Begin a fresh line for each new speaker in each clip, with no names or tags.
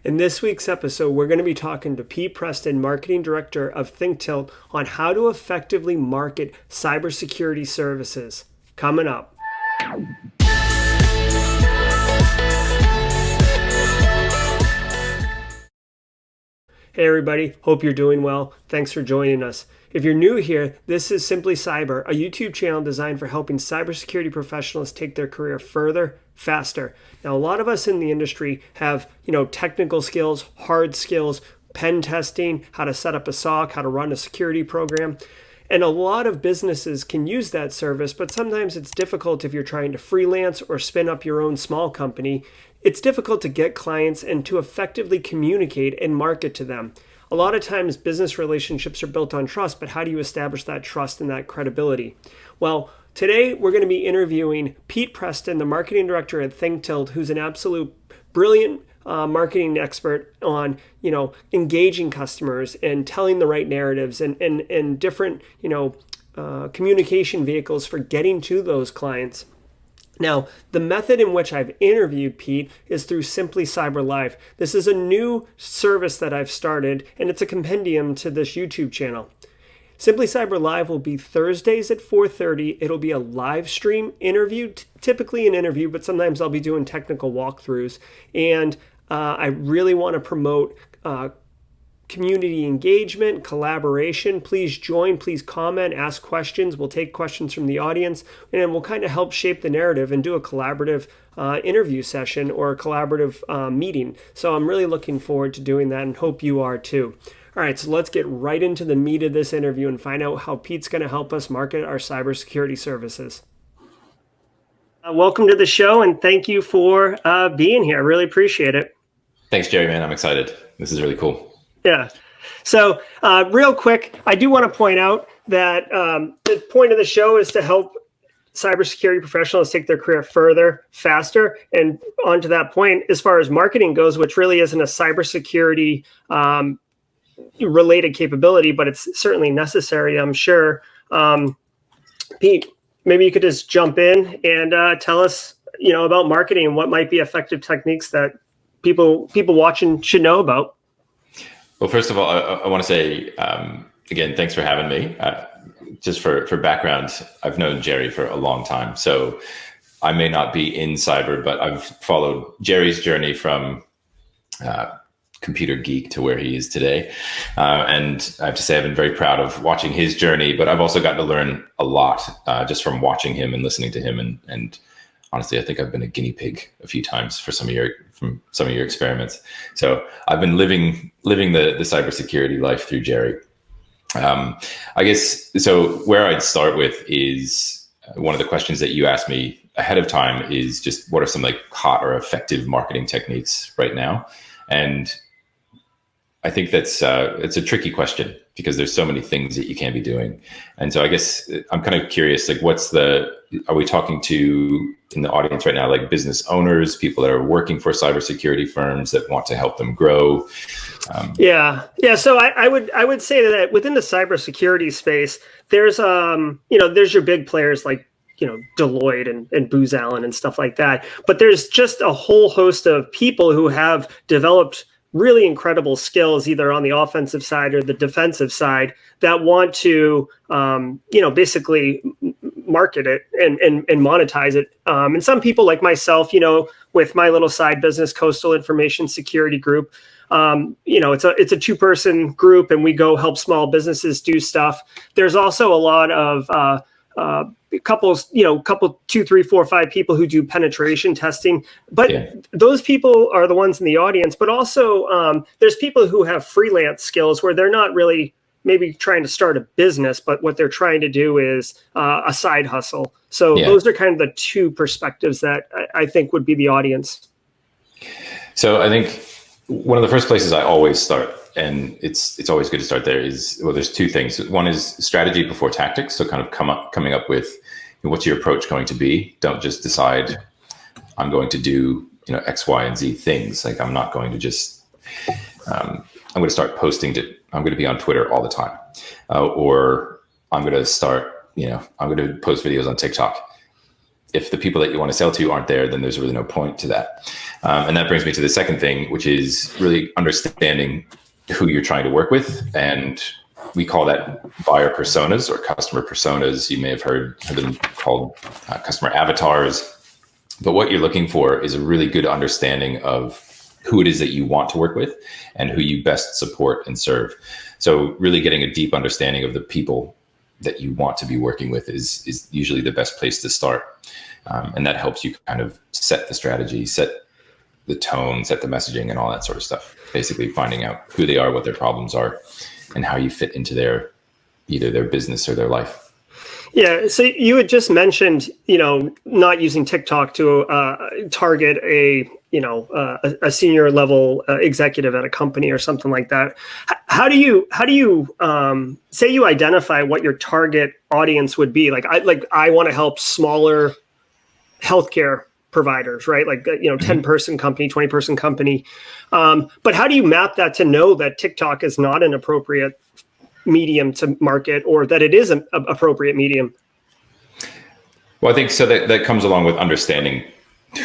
In this week's episode, we're going to be talking to Pete Preston, Marketing Director of ThinkTilt, on how to effectively market cybersecurity services. Coming up. Hey everybody, hope you're doing well. Thanks for joining us. If you're new here, this is Simply Cyber, a YouTube channel designed for helping cybersecurity professionals take their career further, faster. Now, a lot of us in the industry have, technical skills, hard skills, pen testing, how to set up a SOC, how to run a security program. And a lot of businesses can use that service, but sometimes it's difficult if you're trying to freelance or spin up your own small company. It's difficult to get clients and to effectively communicate and market to them. A lot of times business relationships are built on trust, but how do you establish that trust and that credibility? Well, today we're going to be interviewing Pete Preston, the marketing director at ThinkTilt, who's an absolute brilliant marketing expert on, engaging customers and telling the right narratives and different, communication vehicles for getting to those clients. Now, the method in which I've interviewed Pete is through Simply Cyber Live. This is a new service that I've started, and it's a compendium to this YouTube channel. Simply Cyber Live will be Thursdays at 4:30. It'll be a live stream interview, typically an interview, but sometimes I'll be doing technical walkthroughs. And I really want to promote community engagement, collaboration. Please join, please comment, ask questions. We'll take questions from the audience, and we'll kind of help shape the narrative and do a collaborative interview session or a collaborative meeting. So I'm really looking forward to doing that and hope you are too. All right, so let's get right into the meat of this interview and find out how Pete's going to help us market our cybersecurity services. Welcome to the show, and thank you for being here. I really appreciate it.
Thanks, Jerry, man. I'm excited. This is really cool.
Yeah. So real quick, I do want to point out that the point of the show is to help cybersecurity professionals take their career further, faster. And onto that point, as far as marketing goes, which really isn't a cybersecurity related capability, but it's certainly necessary, I'm sure. Pete, maybe you could just jump in and tell us, about marketing and what might be effective techniques that people watching should know about.
Well, first of all, I want to say, again, thanks for having me. Just for background, I've known Jerry for a long time. So I may not be in cyber, but I've followed Jerry's journey from computer geek to where he is today. And I have to say, I've been very proud of watching his journey, but I've also gotten to learn a lot just from watching him and listening to him. And honestly, I think I've been a guinea pig a few times for some of your experiments. So I've been living the cybersecurity life through Jerry. I guess, so where I'd start with is one of the questions that you asked me ahead of time is just what are some hot or effective marketing techniques right now? And I think it's a tricky question because there's so many things that you can be doing. And so I guess I'm kind of curious, are we talking to in the audience right now, business owners, people that are working for cybersecurity firms that want to help them grow?
Yeah. So I would say that within the cybersecurity space, there's there's your big players like Deloitte and Booz Allen and stuff like that. But there's just a whole host of people who have developed really incredible skills, either on the offensive side or the defensive side, that want to, basically market it and monetize it. And some people like myself, with my little side business, Coastal Information Security Group, it's a 2-person group, and we go help small businesses do stuff. There's also a lot of couple 2, 3, 4, 5 people who do penetration testing, but those people are the ones in the audience. But also there's people who have freelance skills where they're not really maybe trying to start a business, but what they're trying to do is a side hustle. So those are kind of the two perspectives that I think would be the audience.
So I think one of the first places I always start, and it's always good to start there, is, well, there's two things. One is strategy before tactics. So kind of coming up with what's your approach going to be. Don't just decide I'm going to do X, Y, and Z things. I'm not going to just I'm going to start posting I'm going to be on Twitter all the time, or I'm going to start I'm going to post videos on TikTok. if the people that you want to sell to aren't there, then there's really no point to that. And that brings me to the second thing, which is really understanding who you're trying to work with. And we call that buyer personas or customer personas. You may have heard them called customer avatars. But what you're looking for is a really good understanding of who it is that you want to work with and who you best support and serve. So really getting a deep understanding of the people that you want to be working with is usually the best place to start. And that helps you kind of set the strategy, set the tone, set the messaging, and all that sort of stuff. Basically finding out who they are, what their problems are, and how you fit into either their business or their life.
Yeah. So you had just mentioned, not using TikTok to target a senior level executive at a company or something like that. How do you say you identify what your target audience would be? I want to help smaller healthcare providers, right? 10-person company, 20-person company. But how do you map that to know that TikTok is not an appropriate medium to market, or that it is an appropriate medium?
Well, I think so that comes along with understanding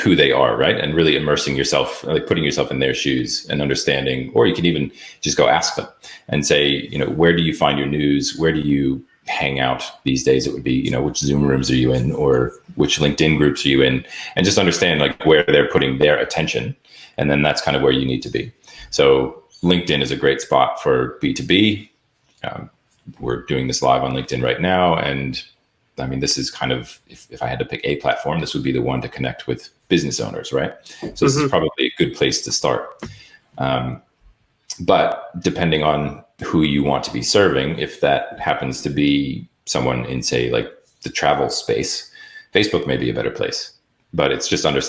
who they are, right? And really immersing yourself, like putting yourself in their shoes and understanding, or you can even just go ask them and say, where do you find your news? Where do you hang out these days? It would be, which Zoom rooms are you in, or which LinkedIn groups are you in? And just understand where they're putting their attention. And then that's kind of where you need to be. So LinkedIn is a great spot for B2B. We're doing this live on LinkedIn right now. And I mean, this is kind of, if I had to pick a platform, this would be the one to connect with business owners, right? So this is probably a good place to start. But depending on who you want to be serving, if that happens to be someone in, say, like the travel space, Facebook may be a better place. But it's just starting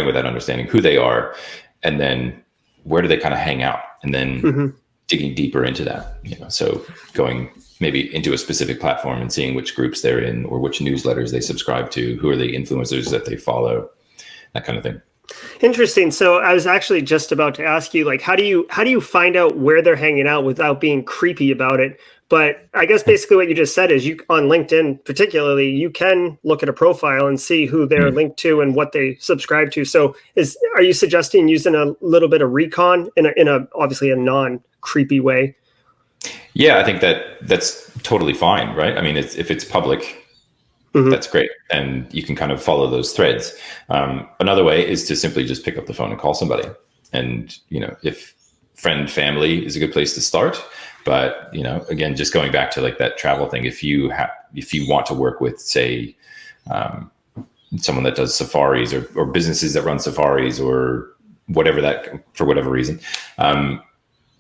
with that understanding who they are, and then where do they kind of hang out, and then digging deeper into that, so going maybe into a specific platform and seeing which groups they're in or which newsletters they subscribe to, who are the influencers that they follow, that kind of thing.
Interesting. So I was actually just about to ask you, how do you find out where they're hanging out without being creepy about it? But I guess basically what you just said is on LinkedIn particularly, you can look at a profile and see who they're linked to and what they subscribe to. So are you suggesting using a little bit of recon in a obviously a non-creepy way?
Yeah, I think that's totally fine, right? I mean, if it's public, that's great. And you can kind of follow those threads. Another way is to simply just pick up the phone and call somebody. And, if friend, family is a good place to start. But, again, just going back to that travel thing, if you want to work with, say, someone that does safaris or businesses that run safaris or whatever for whatever reason,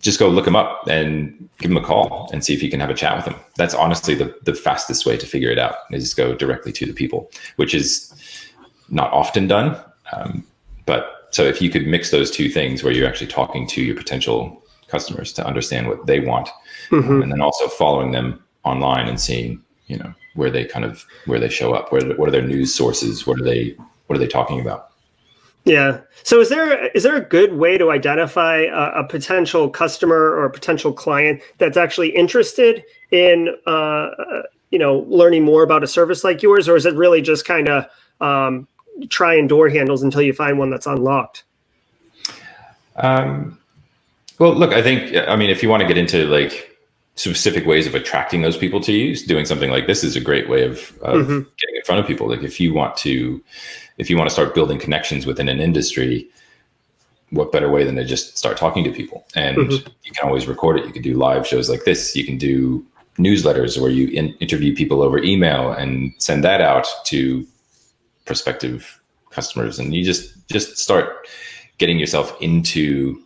just go look them up and give them a call and see if you can have a chat with them. That's honestly the fastest way to figure it out, is go directly to the people, which is not often done. But so if you could mix those two things where you're actually talking to your potential customers to understand what they want, and then also following them online and seeing, where they show up, what are their news sources, what are they talking about?
Yeah. So is there a good way to identify a potential customer or a potential client that's actually interested in, learning more about a service like yours? Or is it really just kind of trying door handles until you find one that's unlocked?
Well, look, I think, if you want to get into specific ways of attracting those people to you, doing something like this is a great way of getting in front of people. If you want to start building connections within an industry, what better way than to just start talking to people? And you can always record it. You can do live shows like this. You can do newsletters where you interview people over email and send that out to prospective customers. And you just start getting yourself into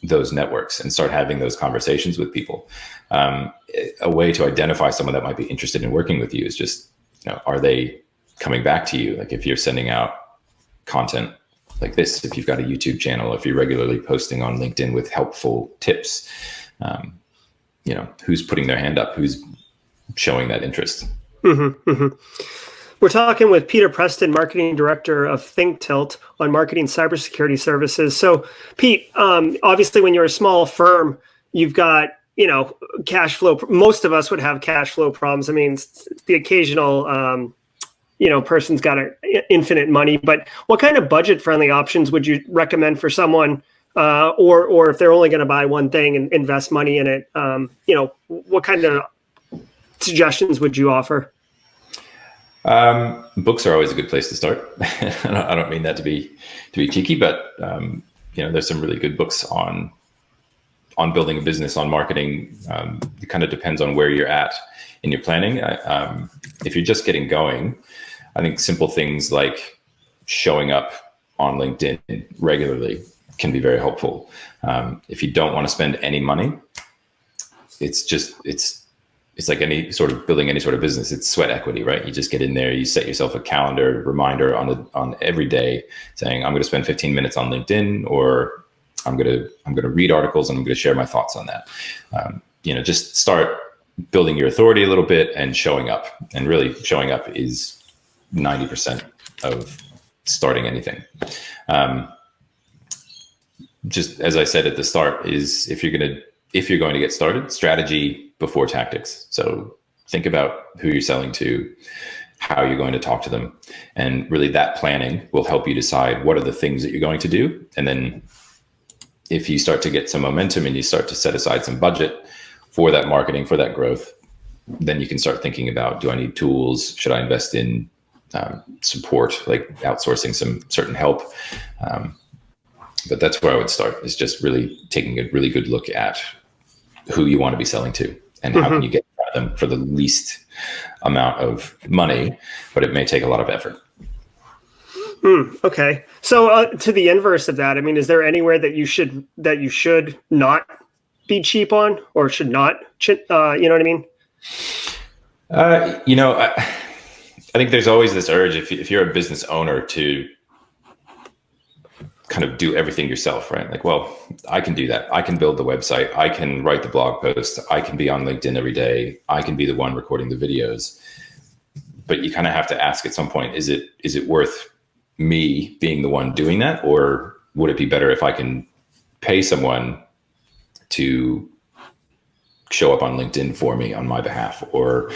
those networks and start having those conversations with people. A way to identify someone that might be interested in working with you is just, are they coming back to you? If you're sending out content like this, if you've got a YouTube channel, if you're regularly posting on LinkedIn with helpful tips, who's putting their hand up, who's showing that interest.
We're talking with Peter Preston, Marketing Director of ThinkTilt, on marketing cybersecurity services. So, Pete, obviously, when you're a small firm, you've got cash flow. Most of us would have cash flow problems. I mean, the occasional person's got infinite money, but what kind of budget friendly options would you recommend for someone, or if they're only going to buy one thing and invest money in it, what kind of suggestions would you offer?
Books are always a good place to start. I don't mean that to be cheeky, but there's some really good books on building a business, on marketing. It kind of depends on where you're at in your planning. If you're just getting going, I think simple things like showing up on LinkedIn regularly can be very helpful. If you don't want to spend any money, it's like any sort of building any sort of business. It's sweat equity, right? You just get in there, you set yourself a calendar reminder on every day saying, I'm going to spend 15 minutes on LinkedIn, or I'm going to read articles and I'm going to share my thoughts on that. Just start building your authority a little bit and showing up. And really showing up is 90% of starting anything. Just as I said at the start, is if you're going to get started, strategy before tactics. So think about who you're selling to, how you're going to talk to them. And really that planning will help you decide what are the things that you're going to do. And then if you start to get some momentum and you start to set aside some budget for that marketing, for that growth, then you can start thinking about, do I need tools? Should I invest in support, like outsourcing some certain help? But that's where I would start, is just really taking a really good look at who you want to be selling to and how can you get them for the least amount of money, but it may take a lot of effort.
Okay. So to the inverse of that, I mean, is there anywhere that you should not be cheap on, or should not, you know what I mean?
I think there's always this urge, if you're a business owner, to kind of do everything yourself, right? Like, well, I can do that. I can build the website. I can write the blog post. I can be on LinkedIn every day. I can be the one recording the videos. But you kind of have to ask at some point, is it worth me being the one doing that? Or would it be better if I can pay someone to show up on LinkedIn for me on my behalf, or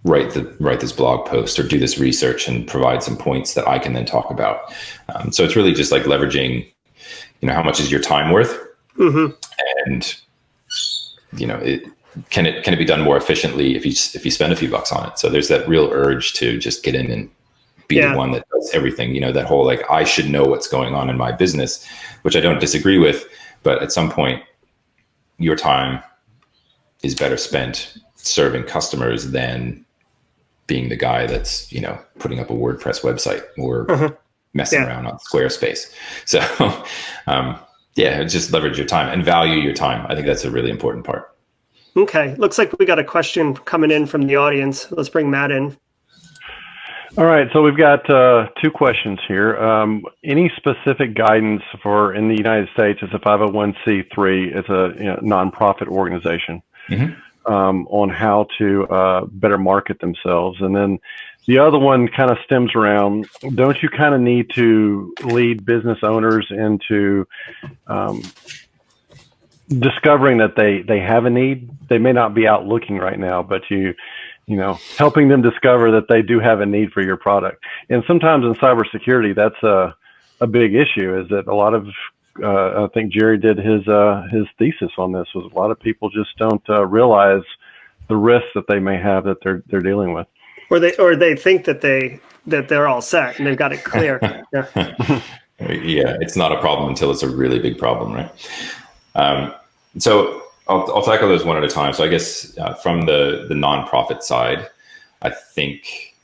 write this blog post, or do this research and provide some points that I can then talk about. So it's really just like leveraging, how much is your time worth? And, can it be done more efficiently if you spend a few bucks on it? So there's that real urge to just get in and be the one that does everything, that whole, like, I should know what's going on in my business, which I don't disagree with, but at some point your time is better spent serving customers than being the guy that's, putting up a WordPress website or messing around on Squarespace. So, just leverage your time and value your time. I think that's a really important part.
Okay. Looks like we got a question coming in from the audience. Let's bring Matt in.
All right. So we've got two questions here. Any specific guidance for, in the United States, it's a 501c3, it's a nonprofit organization. On how to better market themselves. And then the other one kind of stems around, don't you kind of need to lead business owners into discovering that they have a need? They may not be out looking right now, but helping them discover that they do have a need for your product. And sometimes in cybersecurity, that's a big issue, is that a lot of I think Jerry did his thesis on this, was a lot of people just don't realize the risks that they may have that they're dealing with,
or they think that they're all set and they've got it clear.
It's not a problem until it's a really big problem, right? So I'll tackle those one at a time. So I guess from the nonprofit side, I think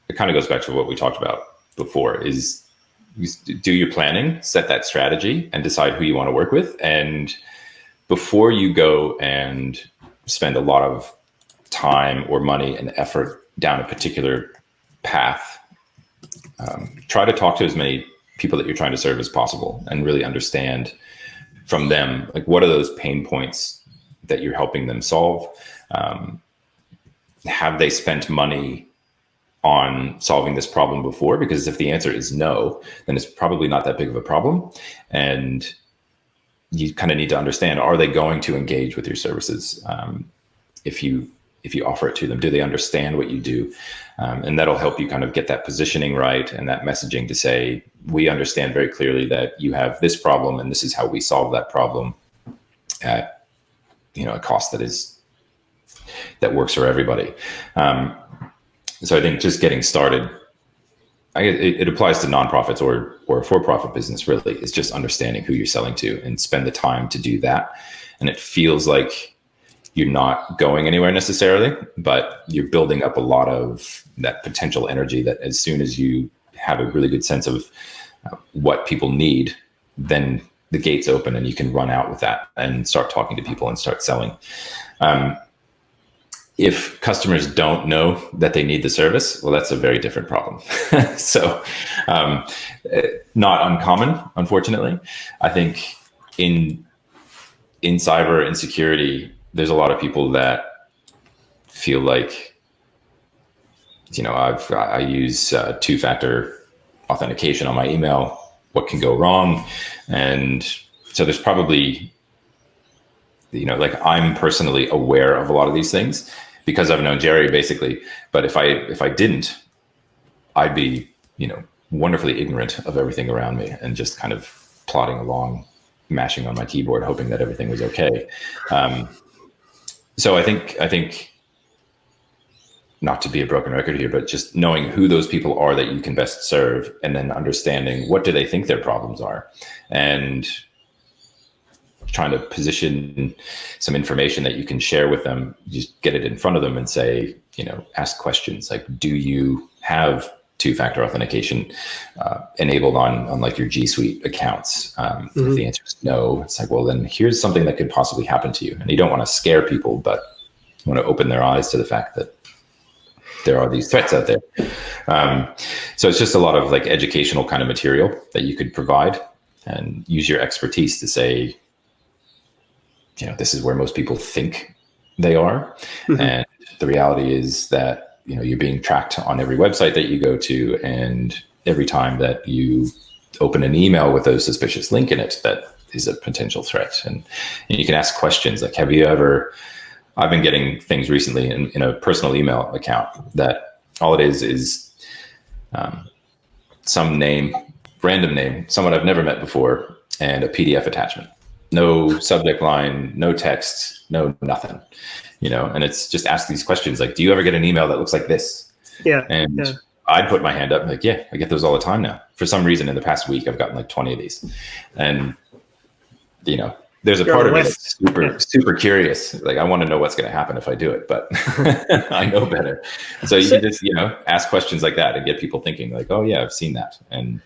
it kind of goes back to what we talked about before, is do your planning, set that strategy, and decide who you want to work with. And before you go and spend a lot of time or money and effort down a particular path, try to talk to as many people that you're trying to serve as possible and really understand from them, like, what are those pain points that you're helping them solve? Have they spent money on solving this problem before? Because if the answer is no, then it's probably not that big of a problem. And you kind of need to understand, are they going to engage with your services? If you if you offer it to them? Do they understand what you do? And that'll help you kind of get that positioning right and that messaging to say, we understand very clearly that you have this problem and this is how we solve that problem at, a cost that works for everybody. So I think just getting started, it applies to nonprofits or a for-profit business, really. It's just understanding who you're selling to and spend the time to do that. And it feels like you're not going anywhere necessarily, but you're building up a lot of that potential energy that as soon as you have a really good sense of what people need, then the gates open and you can run out with that and start talking to people and start selling. If customers don't know that they need the service, well, that's a very different problem. So not uncommon, unfortunately. I think in cyber and security, there's a lot of people that feel like, I use two-factor authentication on my email. What can go wrong? And so there's probably, like I'm personally aware of a lot of these things because I've known Jerry basically. But if I didn't, I'd be, wonderfully ignorant of everything around me and just kind of plodding along, mashing on my keyboard, hoping that everything was okay. So I think not to be a broken record here, but just knowing who those people are that you can best serve, and then understanding what do they think their problems are, and trying to position some information that you can share with them, just get it in front of them and say, ask questions like, do you have two-factor authentication enabled on like your G Suite accounts? If the answer is no, it's like, well, then here's something that could possibly happen to you. And you don't want to scare people, but you want to open their eyes to the fact that there are these threats out there. So it's just a lot of like educational kind of material that you could provide and use your expertise to say, this is where most people think they are. And the reality is that, you're being tracked on every website that you go to, and every time that you open an email with a suspicious link in it, that is a potential threat. And you can ask questions like, I've been getting things recently in a personal email account that all it is some name, random name, someone I've never met before, and a PDF attachment. No subject line, no text, no nothing. And it's just ask these questions like, do you ever get an email that looks like this?
Yeah.
And I'd put my hand up and like, yeah, I get those all the time now. For some reason in the past week, I've gotten like 20 of these. And, there's a part of me that's super curious. Like, I want to know what's going to happen if I do it, but I know better. So you can just, ask questions like that and get people thinking like, oh yeah, I've seen that. And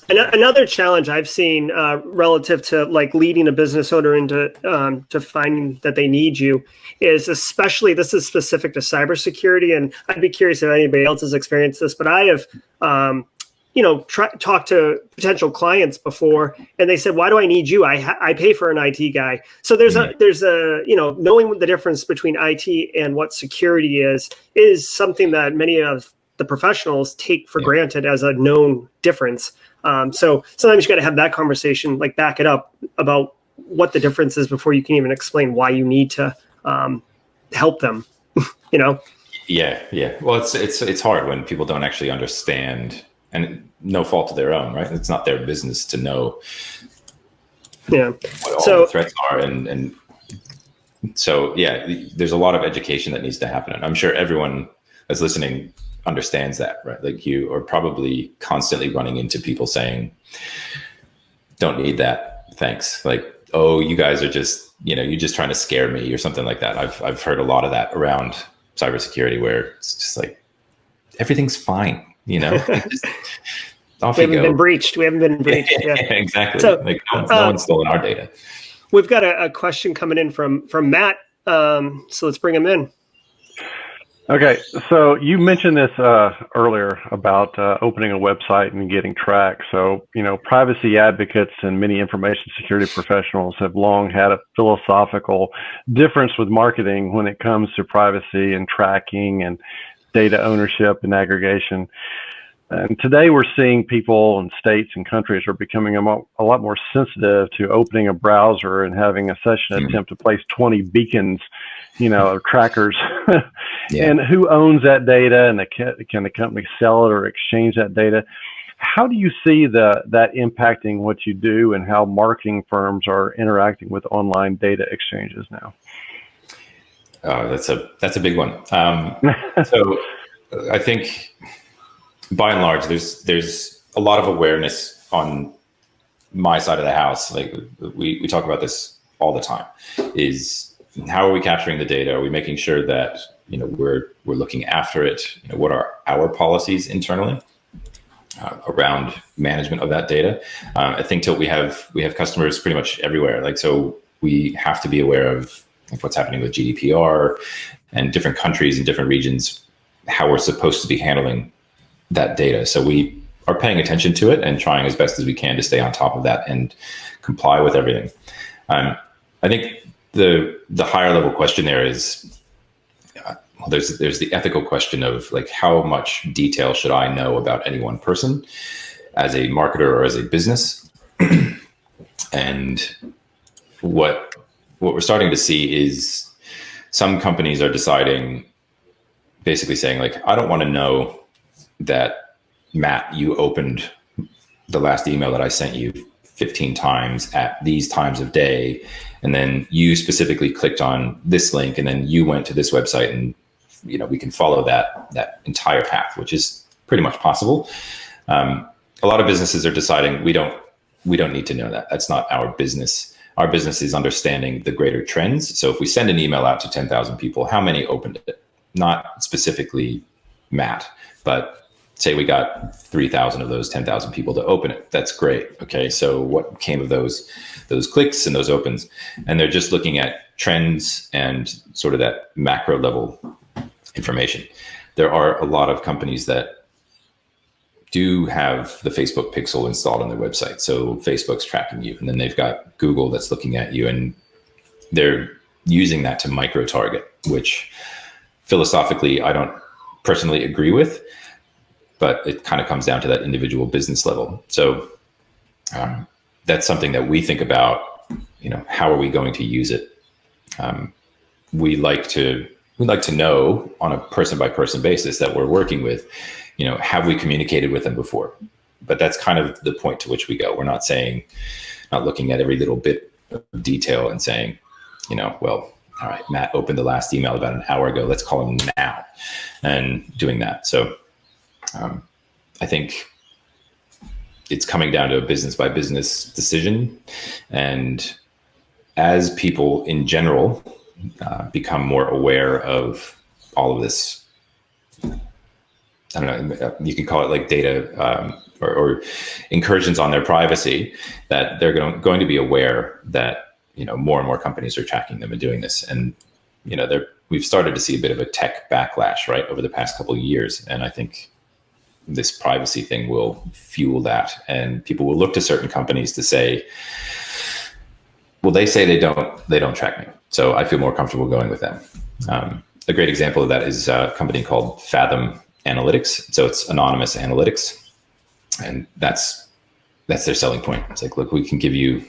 another challenge I've seen relative to like leading a business owner into to finding that they need you is, especially, this is specific to cybersecurity, and I'd be curious if anybody else has experienced this, but I have talked to potential clients before, and they said, why do I need you? I pay for an IT guy. So there's a knowing the difference between IT and what security is something that many of the professionals take for granted as a known difference. So sometimes you got to have that conversation, like back it up about what the difference is before you can even explain why you need to help them.
Yeah. Well, it's hard when people don't actually understand, and no fault of their own, right? It's not their business to know what all the threats are, and so there's a lot of education that needs to happen, and I'm sure everyone that's listening understands that, right? Like, you are probably constantly running into people saying, don't need that, thanks. Like, oh, you guys are just, you're just trying to scare me or something like that. I've heard a lot of that around cybersecurity, where it's just like, everything's fine, just, off you go. We haven't been breached. Yeah. Exactly. So, like, no one's stolen our data.
We've got a question coming in from Matt. So let's bring him in.
Okay, so you mentioned this earlier about opening a website and getting tracked. So, privacy advocates and many information security professionals have long had a philosophical difference with marketing when it comes to privacy and tracking and data ownership and aggregation. And today we're seeing people in states and countries are becoming a lot more sensitive to opening a browser and having a session attempt to place 20 beacons, or trackers.
Yeah.
And who owns that data, and can the company sell it or exchange that data? How do you see that impacting what you do and how marketing firms are interacting with online data exchanges now?
That's a big one. So I think by and large, there's a lot of awareness on my side of the house. Like we talk about this all the time, is how are we capturing the data? Are we making sure that, we're looking after it? What are our policies internally around management of that data? I think ThinkTilt, we have customers pretty much everywhere. Like, so we have to be aware of what's happening with GDPR and different countries and different regions, how we're supposed to be handling that data. So we are paying attention to it and trying as best as we can to stay on top of that and comply with everything. I think the higher level question there is, there's the ethical question of like, how much detail should I know about any one person as a marketer or as a business? And what we're starting to see is some companies are deciding, basically saying like, I don't want to know that, Matt, you opened the last email that I sent you 15 times at these times of day, and then you specifically clicked on this link, and then you went to this website, and we can follow that entire path, which is pretty much possible. A lot of businesses are deciding we don't need to know that. That's not our business. Our business is understanding the greater trends. So if we send an email out to 10,000 people, how many opened it? Not specifically Matt, but say we got 3,000 of those 10,000 people to open it. That's great. Okay, so what came of those clicks and those opens? And they're just looking at trends and sort of that macro level information. There are a lot of companies that do have the Facebook pixel installed on their website. So Facebook's tracking you, and then they've got Google that's looking at you, and they're using that to micro target, which philosophically I don't personally agree with, but it kind of comes down to that individual business level. So that's something that we think about, how are we going to use it? We like to know on a person by person basis that we're working with, have we communicated with them before? But that's kind of the point to which we go. We're not looking at every little bit of detail and saying, well, all right, Matt opened the last email about an hour ago, let's call him now, and doing that. So I think it's coming down to a business by business decision. And as people in general become more aware of all of this, I don't know, you can call it like data or incursions on their privacy, that they're going to be aware that, more and more companies are tracking them and doing this. And, we've started to see a bit of a tech backlash, right, over the past couple of years. And I think this privacy thing will fuel that. And people will look to certain companies to say, well, they say they don't track me, so I feel more comfortable going with them. A great example of that is a company called Fathom Analytics. So it's anonymous analytics, and that's their selling point. It's like, look, we can give you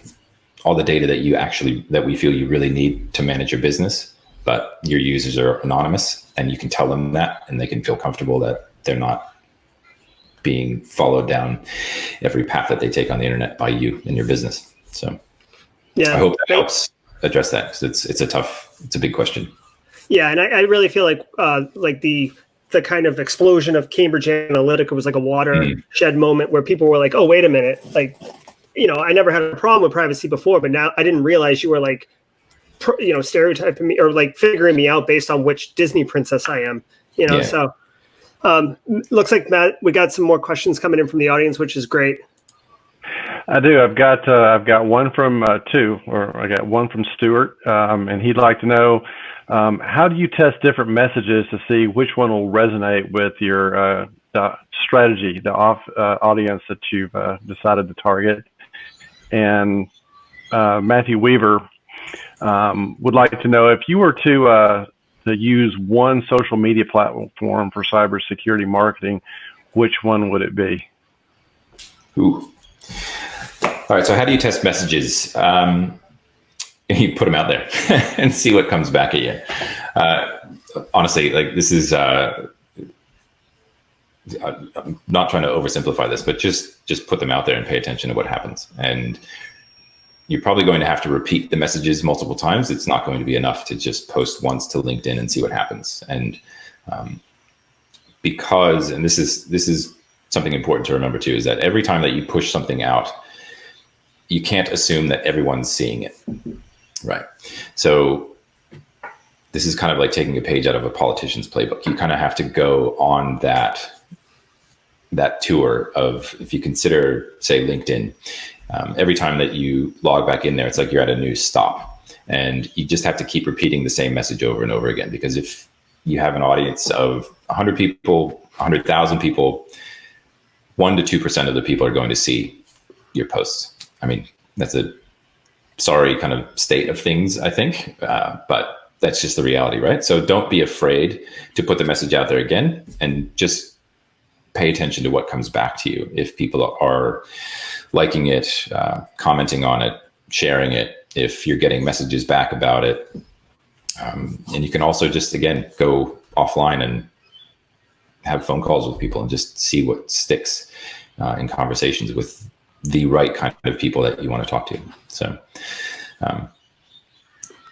all the data that we feel you really need to manage your business, but your users are anonymous, and you can tell them that, and they can feel comfortable that they're not being followed down every path that they take on the internet by you and your business. So yeah, I hope that helps address that, because it's a big question.
Yeah, and I really feel like the kind of explosion of Cambridge Analytica was like a watershed moment where people were like, oh, wait a minute, like, I never had a problem with privacy before, but now I didn't realize you were like, stereotyping me or like figuring me out based on which Disney princess I am, yeah. So looks like, Matt, we got some more questions coming in from the audience, which is great.
I do. I've got one from I got one from Stuart, and he'd like to know, how do you test different messages to see which one will resonate with your strategy, the audience that you've decided to target? And Matthew Weaver would like to know, if you were to use one social media platform for cybersecurity marketing, which one would it be?
Ooh. All right. So how do you test messages? You put them out there and see what comes back at you. Honestly, like this is, I'm not trying to oversimplify this, but just put them out there and pay attention to what happens. And you're probably going to have to repeat the messages multiple times. It's not going to be enough to just post once to LinkedIn and see what happens. And because, and this is something important to remember too, is that every time that you push something out, you can't assume that everyone's seeing it, right? So this is kind of like taking a page out of a politician's playbook. You kind of have to go on that tour of, if you consider, say, LinkedIn, every time that you log back in there, it's like you're at a new stop, and you just have to keep repeating the same message over and over again. Because if you have an audience of 100 people, 100,000 people, 1% to 2% of the people are going to see your posts. I mean, that's a sorry kind of state of things, I think, but that's just the reality, right? So don't be afraid to put the message out there again, and just pay attention to what comes back to you. If people are liking it, commenting on it, sharing it, if you're getting messages back about it. And you can also just, again, go offline and have phone calls with people and just see what sticks in conversations with the right kind of people that you want to talk to. So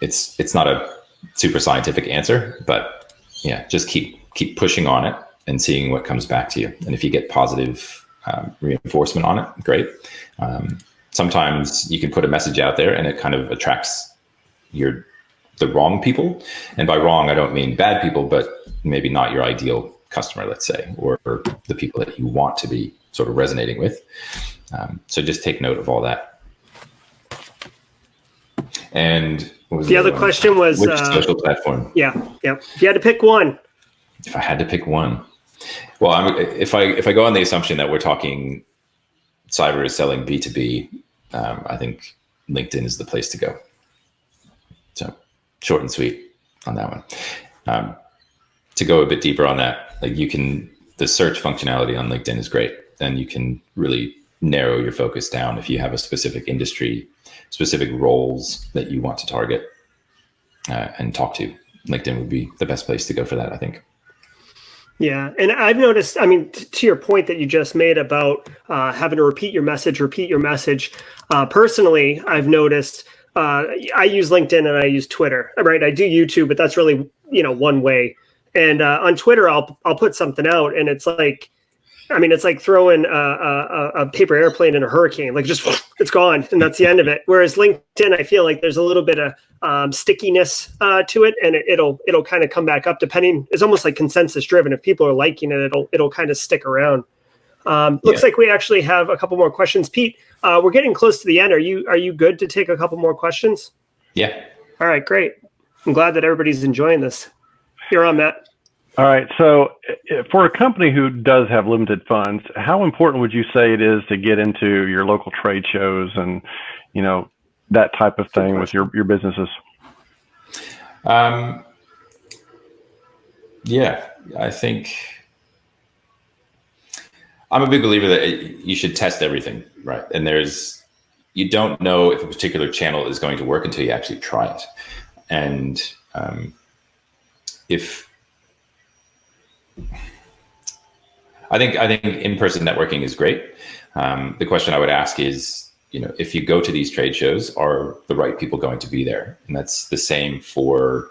it's not a super scientific answer, but yeah, just keep pushing on it and seeing what comes back to you. And if you get positive reinforcement on it, great. Sometimes you can put a message out there and it kind of attracts the wrong people. And by wrong, I don't mean bad people, but maybe not your ideal customer, let's say, or the people that you want to be sort of resonating with. So just take note of all that. And what was
the other question was
which social platform?
Yeah. If you had to pick one.
If I had to pick one, well, if I go on the assumption that we're talking cyber is selling B2B, I think LinkedIn is the place to go. So short and sweet on that one. To go a bit deeper on that, like the search functionality on LinkedIn is great. And you can really narrow your focus down if you have a specific industry, specific roles that you want to target and talk to. LinkedIn would be the best place to go for that, I think.
Yeah. And I've noticed, I mean, to your point that you just made about having to repeat your message, personally, I've noticed I use LinkedIn and I use Twitter, right? I do YouTube, but that's really, one way. And on Twitter, I'll put something out and it's like, it's like throwing a paper airplane in a hurricane, like just it's gone and that's the end of it. Whereas LinkedIn, I feel like there's a little bit of stickiness to it, and it'll kind of come back up depending. It's almost like consensus driven. If people are liking it, it'll kind of stick around. Looks like we actually have a couple more questions. Pete, we're getting close to the end. Are you good to take a couple more questions?
Yeah.
All right, great. I'm glad that everybody's enjoying this. You're on, Matt.
All right. So for a company who does have limited funds, how important would you say it is to get into your local trade shows and, that type of thing with your businesses?
Yeah, I think I'm a big believer that you should test everything, right? And you don't know if a particular channel is going to work until you actually try it. And I think in-person networking is great. The question I would ask is, if you go to these trade shows, are the right people going to be there? And that's the same for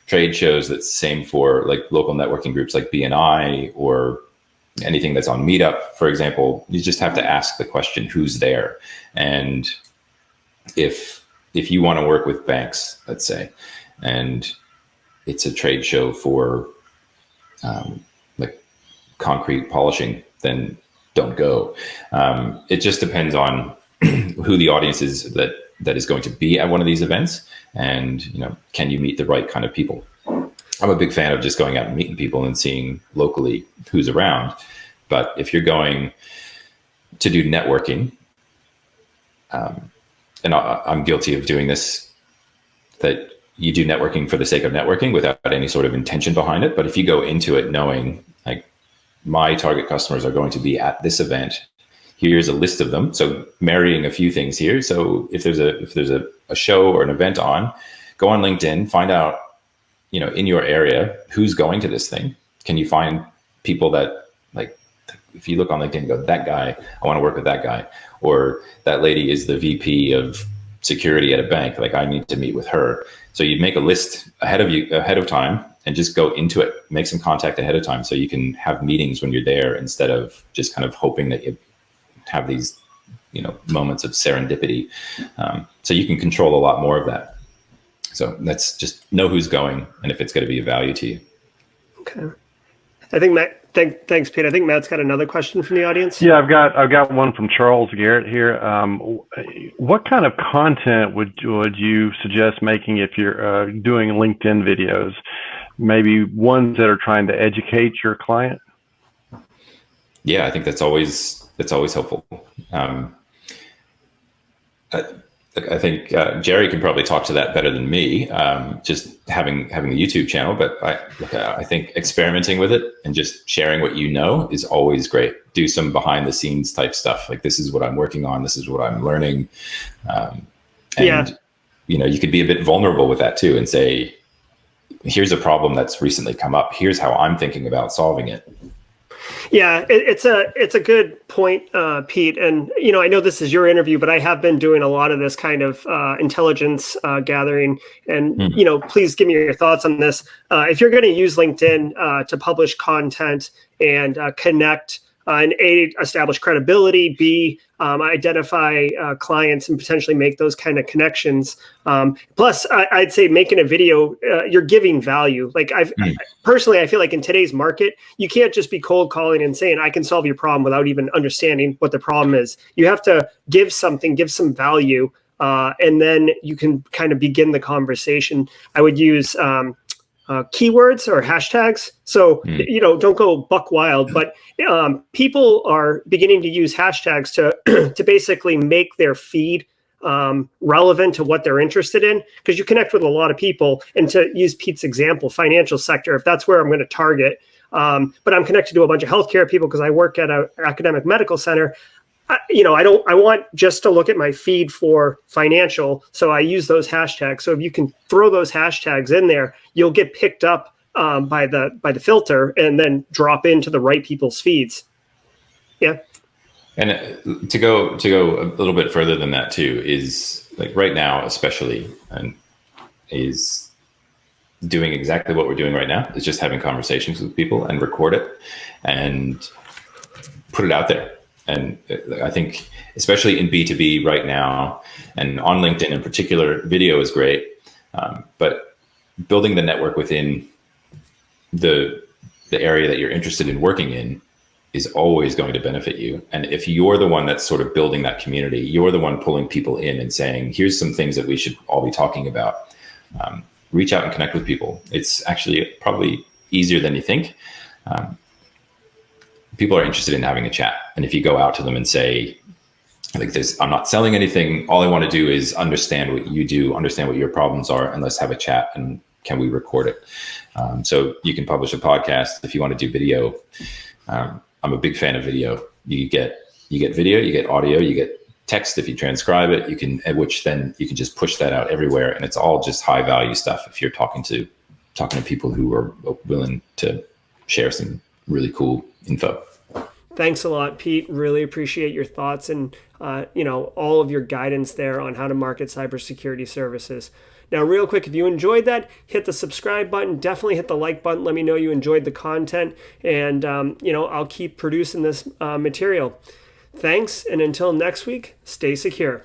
trade shows. That's the same for like local networking groups like BNI or anything that's on Meetup, for example. You just have to ask the question, who's there? And if you want to work with banks, let's say, and it's a trade show for like concrete polishing, then don't go. It just depends on who the audience is that is going to be at one of these events, and can you meet the right kind of people? I'm a big fan of just going out and meeting people and seeing locally who's around. But if you're going to do networking, and I'm guilty of doing this, that you do networking for the sake of networking without any sort of intention behind it. But if you go into it knowing like my target customers are going to be at this event. Here's a list of them. So marrying a few things here. So if there's a show or an event on, go on LinkedIn, find out, in your area, who's going to this thing. Can you find people that, like, if you look on LinkedIn and go, that guy, I want to work with that guy, or that lady is the VP of security at a bank, like I need to meet with her. So you make a list ahead of time and just go into it, make some contact ahead of time so you can have meetings when you're there instead of just kind of hoping that you have these, moments of serendipity. So you can control a lot more of that. So that's just know who's going and if it's going to be of value to you.
Okay. I think Matt, thanks, Pete. I think Matt's got another question from the audience.
Yeah, I've got one from Charles Garrett here. What kind of content would you suggest making if you're doing LinkedIn videos? Maybe ones that are trying to educate your client.
Yeah, I think that's always helpful. I think Jerry can probably talk to that better than me, just having the YouTube channel. But I think experimenting with it and just sharing what is always great. Do some behind the scenes type stuff. Like, this is what I'm working on. This is what I'm learning. You could be a bit vulnerable with that too and say, here's a problem that's recently come up. Here's how I'm thinking about solving it.
Yeah, it's a good point, Pete. And, I know this is your interview, but I have been doing a lot of this kind of intelligence gathering. And, please give me your thoughts on this. If you're going to use LinkedIn to publish content and connect, and A, establish credibility, B, identify clients and potentially make those kind of connections. Plus, I'd say making a video, you're giving value. Like personally, I feel like in today's market, you can't just be cold calling and saying, I can solve your problem without even understanding what the problem is. You have to give some value, and then you can kind of begin the conversation. I would use keywords or hashtags. So, don't go buck wild, but people are beginning to use hashtags to basically make their feed relevant to what they're interested in, because you connect with a lot of people. And to use Pete's example, financial sector, if that's where I'm going to target, but I'm connected to a bunch of healthcare people because I work at an academic medical center. I want just to look at my feed for financial. So I use those hashtags. So if you can throw those hashtags in there, you'll get picked up by the filter and then drop into the right people's feeds. Yeah.
And to go a little bit further than that too, is like right now, especially, and is doing exactly what we're doing right now, is just having conversations with people and record it and put it out there. And I think, especially in B2B right now, and on LinkedIn in particular, video is great. But building the network within the area that you're interested in working in is always going to benefit you. And if you're the one that's sort of building that community, you're the one pulling people in and saying, here's some things that we should all be talking about. Reach out and connect with people. It's actually probably easier than you think. People are interested in having a chat. And if you go out to them and say, like this, I'm not selling anything. All I want to do is understand what you do, understand what your problems are, and let's have a chat. And can we record it? So you can publish a podcast if you want to do video. I'm a big fan of video. You get video, you get audio, you get text if you transcribe it. You can, which then you can just push that out everywhere, and it's all just high value stuff. If you're talking to people who are willing to share some really cool info.
Thanks a lot, Pete. Really appreciate your thoughts and all of your guidance there on how to market cybersecurity services. Now, real quick, if you enjoyed that, hit the subscribe button. Definitely hit the like button. Let me know you enjoyed the content, and I'll keep producing this material. Thanks, and until next week, stay secure.